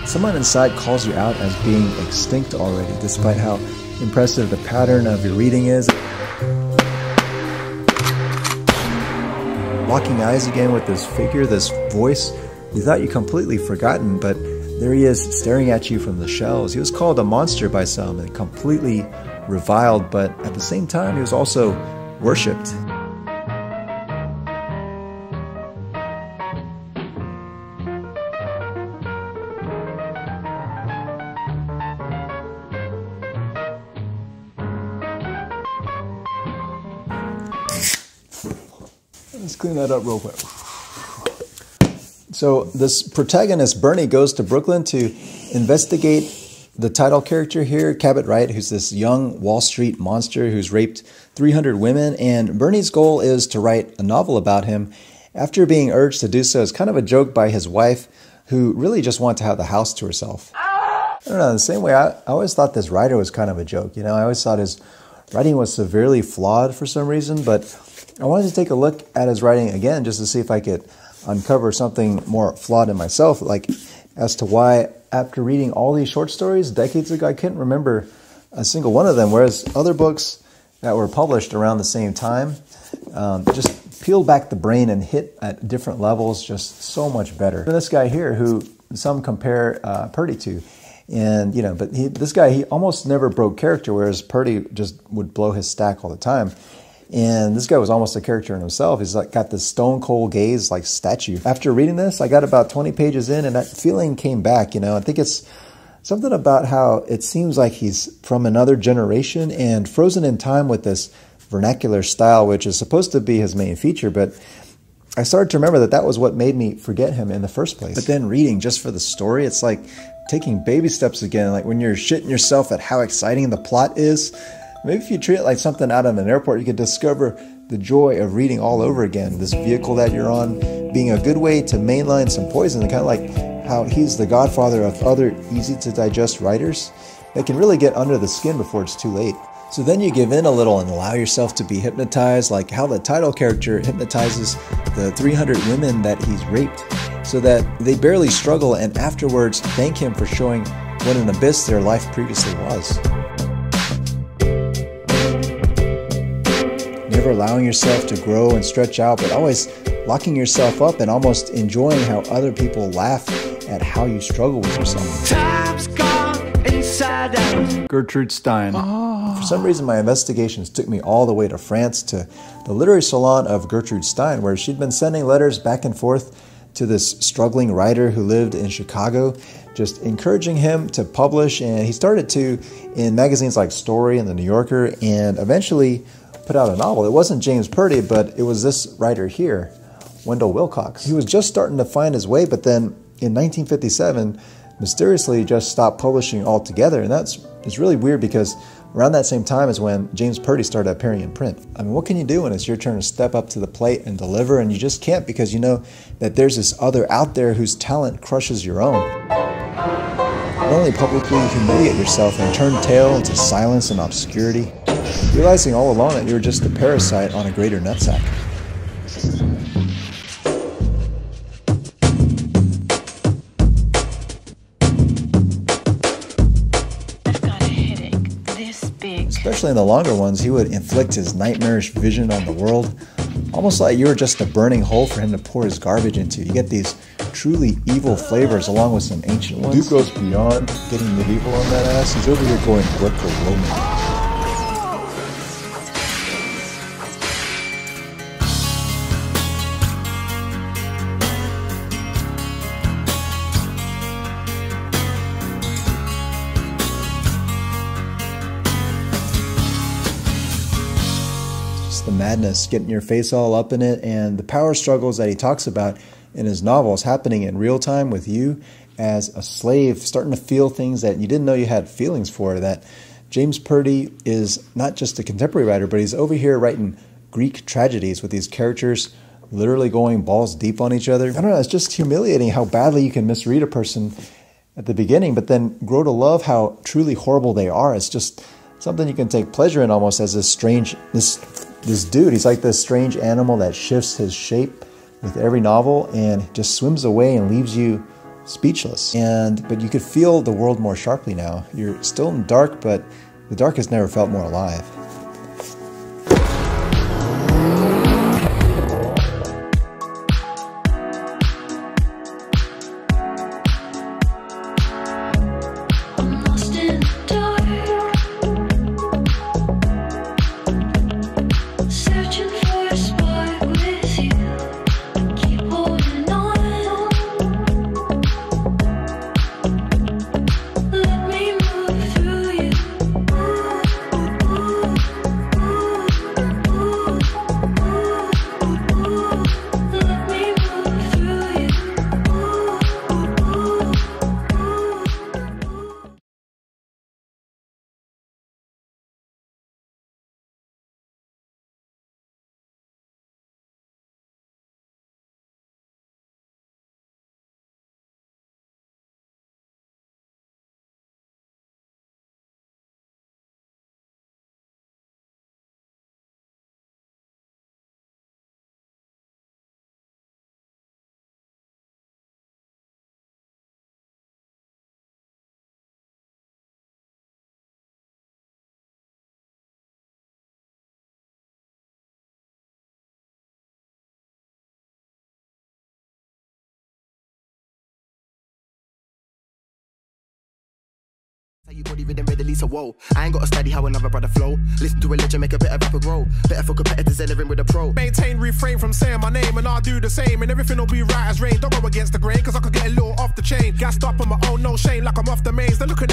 someone inside calls you out as being extinct already, despite how impressive the pattern of your reading is. Locking eyes again with this figure, this voice you thought you completely forgotten, but there he is staring at you from the shelves. He was called a monster by some and completely reviled, but at the same time he was also worshipped. Let's clean that up real quick. So this protagonist, Bernie, goes to Brooklyn to investigate the title character here, Cabot Wright, who's this young Wall Street monster who's raped 300 women. And Bernie's goal is to write a novel about him after being urged to do so as kind of a joke by his wife, who really just wanted to have the house to herself. I don't know, the same way I always thought this writer was kind of a joke. You know, I always thought his writing was severely flawed for some reason, but I wanted to take a look at his writing again just to see if I could uncover something more flawed in myself, like as to why after reading all these short stories decades ago, I couldn't remember a single one of them, whereas other books that were published around the same time just peeled back the brain and hit at different levels just so much better. This guy here, who some compare Purdy to, and you know, but this guy, he almost never broke character, whereas Purdy just would blow his stack all the time. And this guy was almost a character in himself. He's like got this stone cold gaze like statue. After reading this, I got about 20 pages in and that feeling came back, you know. I think it's something about how it seems like he's from another generation and frozen in time with this vernacular style, which is supposed to be his main feature. But I started to remember that that was what made me forget him in the first place. But then reading just for the story, it's like taking baby steps again. Like when you're shitting yourself at how exciting the plot is, maybe if you treat it like something out of an airport, you could discover the joy of reading all over again. This vehicle that you're on being a good way to mainline some poison, kind of like how he's the godfather of other easy-to-digest writers that can really get under the skin before it's too late. So then you give in a little and allow yourself to be hypnotized, like how the title character hypnotizes the 300 women that he's raped, so that they barely struggle and afterwards thank him for showing what an abyss their life previously was. Never allowing yourself to grow and stretch out, but always locking yourself up and almost enjoying how other people laugh at how you struggle with yourself. Time's gone inside out. Gertrude Stein. Oh. For some reason, my investigations took me all the way to France, to the literary salon of Gertrude Stein, where she'd been sending letters back and forth to this struggling writer who lived in Chicago, just encouraging him to publish. And he started to in magazines like Story and The New Yorker, and eventually put out a novel. It wasn't James Purdy, but it was this writer here, Wendell Wilcox. He was just starting to find his way, but then in 1957, mysteriously just stopped publishing altogether. And it's really weird because around that same time is when James Purdy started appearing in print. I mean, what can you do when it's your turn to step up to the plate and deliver, and you just can't because you know that there's this other out there whose talent crushes your own? Not only publicly humiliate yourself and turn tail into silence and obscurity, realizing all along that you were just a parasite on a greater nutsack. I've got a headache this big. Especially in the longer ones, he would inflict his nightmarish vision on the world, almost like you were just a burning hole for him to pour his garbage into. You get these truly evil flavors along with some ancient ones. Duke goes beyond getting medieval on that ass. He's over here going Greco-Roman. The madness, getting your face all up in it, and the power struggles that he talks about in his novels happening in real time with you as a slave, starting to feel things that you didn't know you had feelings for. That James Purdy is not just a contemporary writer, but he's over here writing Greek tragedies with these characters literally going balls deep on each other. I don't know, it's just humiliating how badly you can misread a person at the beginning, but then grow to love how truly horrible they are. It's just something you can take pleasure in almost as this dude. He's like this strange animal that shifts his shape with every novel and just swims away and leaves you speechless. But you could feel the world more sharply now. You're still in the dark, but the dark has never felt more alive. You body rhythm readily, so whoa. I ain't got to study how another brother flow. Listen to a legend, make a better rapper grow. Better for competitors entering with a pro. Maintain, refrain from saying my name, and I'll do the same. And everything will be right as rain. Don't go against the grain, cause I could get a little off the chain. Gassed up on my own, no shame, like I'm off the mains. They're looking at